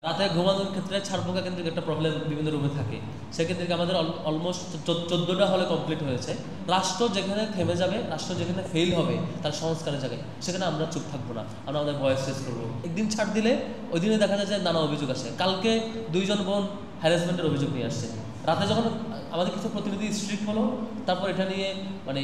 রাতে ঘুমানোর ক্ষেত্রে ছাড়পোকা কেন্দ্রিক একটা প্রবলেম বিভিন্ন রুমে থাকে। সেক্ষেত্রে আমাদের অলমোস্ট 14টা হলে কমপ্লিট হয়েছে। রাষ্ট্র যেখানে থেমে যাবে, রাষ্ট্র যেখানে ফেল হবে তার সংস্কারের জায়গায়, সেখানে আমরা চুপ থাকবো না, আমরা আমাদের ভয়েস রেজ করবো। একদিন ছাড় দিলে ওই দিনে দেখা যায় যে নানা অভিযোগ আসে। কালকে 2জন বোন হ্যারাসমেন্টের অভিযোগ নিয়ে আসছে। রাতে যখন আমাদের কিছু প্রতিনিধি স্ট্রিক্ট হলো, তারপর এটা নিয়ে মানে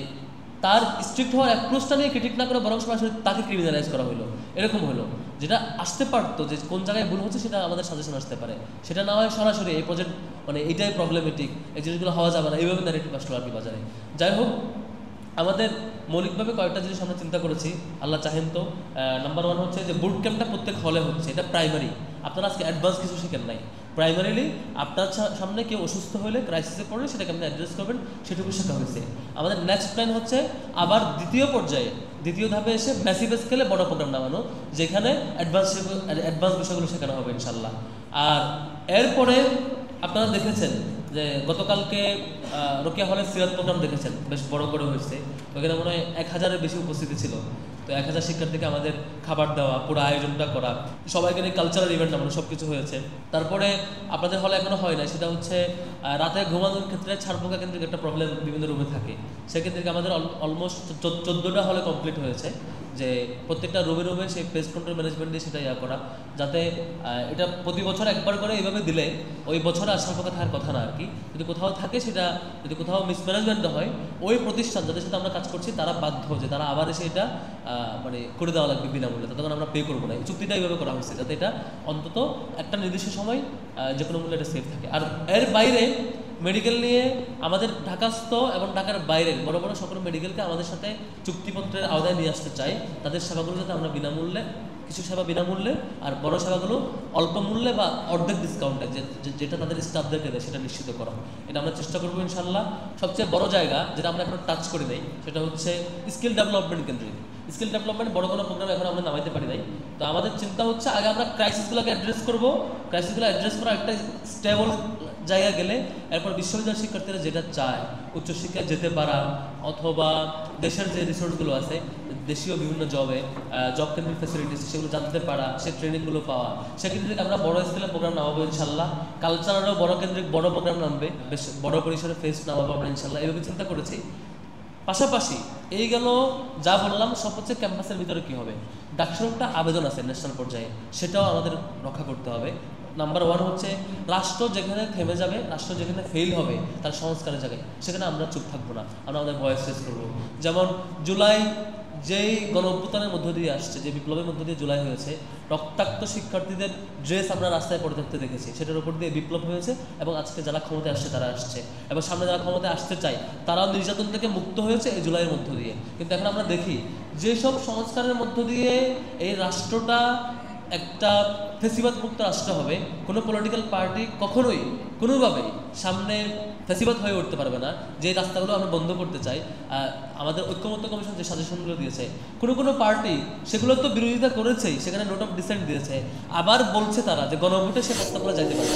তার স্ট্রিক্ট হওয়ার অ্যাপ্রোচটা নিয়ে ক্রিটিক না করে বরং সরাসরি তাকে ক্রিমিনালাইজ করা হলো। এরকম হলো, যেটা আসতে পারতো যে কোন জায়গায় ভুল হচ্ছে সেটা আমাদের সাজেশন আসতে পারে, সেটা না হয় সরাসরি এই প্রজেক্ট মানে এটাই প্রবলেমেটিক, এই জিনিসগুলো হওয়া যাবে না, এইভাবে ন্যারেটিভ আসলো আর কি বাজারে। যাই হোক, আমাদের মৌলিকভাবে কয়েকটা জিনিস আমরা চিন্তা করেছি, আল্লাহ চাহেন তো। নাম্বার 1 হচ্ছে যে বুট ক্যাম্পটা প্রত্যেক হলে হচ্ছে, এটা প্রাইমারি। আপনারা আজকে অ্যাডভান্স কিছু শিখেন নাই। প্রাইমারিলি আপনার সামনে কেউ অসুস্থ হলে, ক্রাইসিসে পড়লে সেটাকে আপনি অ্যাড্রেস করবেন, সেটুকু শেখা হয়েছে। আমাদের নেক্সট প্ল্যান হচ্ছে আবার দ্বিতীয় পর্যায়ে, দ্বিতীয় ধাপে এসে ম্যাসিভ স্কেলে বড় প্রোগ্রাম নামানো, যেখানে অ্যাডভান্স বিষয়গুলো শেখানো হবে ইনশাল্লাহ। আর এরপরে আপনারা দেখেছেন যে গতকালকে রোকেয়া হলের সিরাত প্রোগ্রাম দেখেছেন, বেশ বড় করে হয়েছে। ওখানে মনে হয় 1000-এর বেশি উপস্থিতি ছিল। তো 1000 শিক্ষার্থীকে আমাদের খাবার দেওয়া, পুরো আয়োজনটা করা, সবাইকে নিয়ে কালচারাল ইভেন্ট নামানো, সব কিছু হয়েছে। তারপরে আপনাদের হলে এখনো হয় না, সেটা হচ্ছে রাতে ঘুমানোর ক্ষেত্রে ছাড়পোকা কেন্দ্রিক একটা প্রবলেম বিভিন্ন রুমে থাকে। সেক্ষেত্রে আমাদের অলমোস্ট 14টা হলে কমপ্লিট হয়েছে, যে প্রত্যেকটা রুমে রুমে সেই পেস্ট কন্ট্রোল ম্যানেজমেন্ট দিয়ে সেটা করা, যাতে এটা প্রতি বছর একবার করে এইভাবে দিলে ওই বছরে আর ছাড়পোকা থাকার কথা না আর কি। যদি কোথাও থাকে, সেটা যদি কোথাও মিসম্যানেজমেন্ট হয়, ওই প্রতিষ্ঠান যাদের সাথে আমরা কাজ করছি তারা বাধ্য যে তারা আবার এসে এটা মানে করে দেওয়া লাগবে বিনামূল্যে, তখন আমরা পে করবো না। এই চুক্তিটা এইভাবে করা হয়েছে যাতে এটা অন্তত একটা নির্দিষ্ট সময় যে কোনো মূল্যে এটা সেফ থাকে। আর এর বাইরে মেডিকেল নিয়ে আমাদের ঢাকাস্থ এবং ঢাকার বাইরের বড় বড় সকল মেডিকেলকে আমাদের সাথে চুক্তিপত্রের আওতায় নিয়ে আসতে চাই। তাদের সেবাগুলো যাতে আমরা বিনামূল্যে, কিছু সেবা বিনামূল্যে আর বড় সেবাগুলো অল্প মূল্যে বা অর্ধেক ডিসকাউন্টে, যেটা তাদের স্টাফদেরকে দেয় সেটা নিশ্চিত করা, এটা আমরা চেষ্টা করবো ইনশাল্লাহ। সবচেয়ে বড় জায়গা যেটা আমরা এখন টাচ করি নাই, সেটা হচ্ছে স্কিল ডেভেলপমেন্ট কেন্দ্রিক। স্কিল ডেভেলপমেন্ট বড় কোনো প্রোগ্রাম এখন আমরা নামাইতে পারি নাই। তো আমাদের চিন্তা হচ্ছে আগে আমরা ক্রাইসিসগুলোকে অ্যাড্রেস করবো, ক্রাইসিসগুলো অ্যাড্রেস করা একটা স্টেবল জায়গা গেলে এরপর বিশ্ববিদ্যালয়ের শিক্ষার্থীরা যেটা চায়, উচ্চশিক্ষায় যেতে পারা অথবা দেশের যে রিসোর্সগুলো আছে, দেশীয় বিভিন্ন জব কেন্দ্রিক ফ্যাসিলিটিস, সেগুলো জানতে পারা, সে ট্রেনিংগুলো পাওয়া, সেক্ষেত্রে আমরা বড় স্কেলে প্রোগ্রাম নামাবো ইনশাল্লাহ। কালচারেরও বড় কেন্দ্রিক বড় প্রোগ্রাম নামবে, বেশ বড় পরিসরে ফেস্ট নামাবো আমরা ইনশাল্লাহ, এইভাবে চিন্তা করেছি। পাশাপাশি এই গেল যা বললাম, সব হচ্ছে ক্যাম্পাসের ভিতরে কী হবে। ডাকসুর একটা আবেদন আছে ন্যাশনাল পর্যায়ে, সেটাও আমাদের রক্ষা করতে হবে। নাম্বার 1 হচ্ছে রাষ্ট্র যেখানে থেমে যাবে, রাষ্ট্র যেখানে ফেল হবে তার সংস্কারের জায়গায়, সেখানে আমরা চুপ থাকবো না, আমরা আমাদের ভয়েস রেজ করবো। যেমন জুলাই যেই গণ অভ্যুত্থানের মধ্য দিয়ে আসছে, যে বিপ্লবের মধ্য দিয়ে জুলাই হয়েছে, রক্তাক্ত শিক্ষার্থীদের ড্রেস আমরা রাস্তায় পড়ে থাকতে দেখেছি, সেটার উপর দিয়ে বিপ্লব হয়েছে এবং আজকে যারা ক্ষমতায় আসছে তারা আসছে, এবং সামনে যারা ক্ষমতায় আসতে চায় তারাও নির্যাতন থেকে মুক্ত হয়েছে এই জুলাইয়ের মধ্য দিয়ে। কিন্তু এখন আমরা দেখি যেসব সংস্কারের মধ্য দিয়ে এই রাষ্ট্রটা একটা ফেসিবাদ মুক্ত রাষ্ট্র হবে, কোনো পলিটিক্যাল পার্টি কখনোই কোনোভাবেই সামনে ফেসিবাদ হয়ে উঠতে পারবে না। যে রাস্তাগুলো আমরা বন্ধ করতে চাই, আমাদের ঐক্যমত্য কমিশন যে সাজেশনগুলো দিয়েছে, কোনো পার্টি সেগুলো তো বিরোধিতা করেছেই, সেখানে নোট অফ ডিসেন্ট দিয়েছে, আবার বলছে তারা যে গণভোটে সে প্রস্তাবগুলো যাইতে পারে।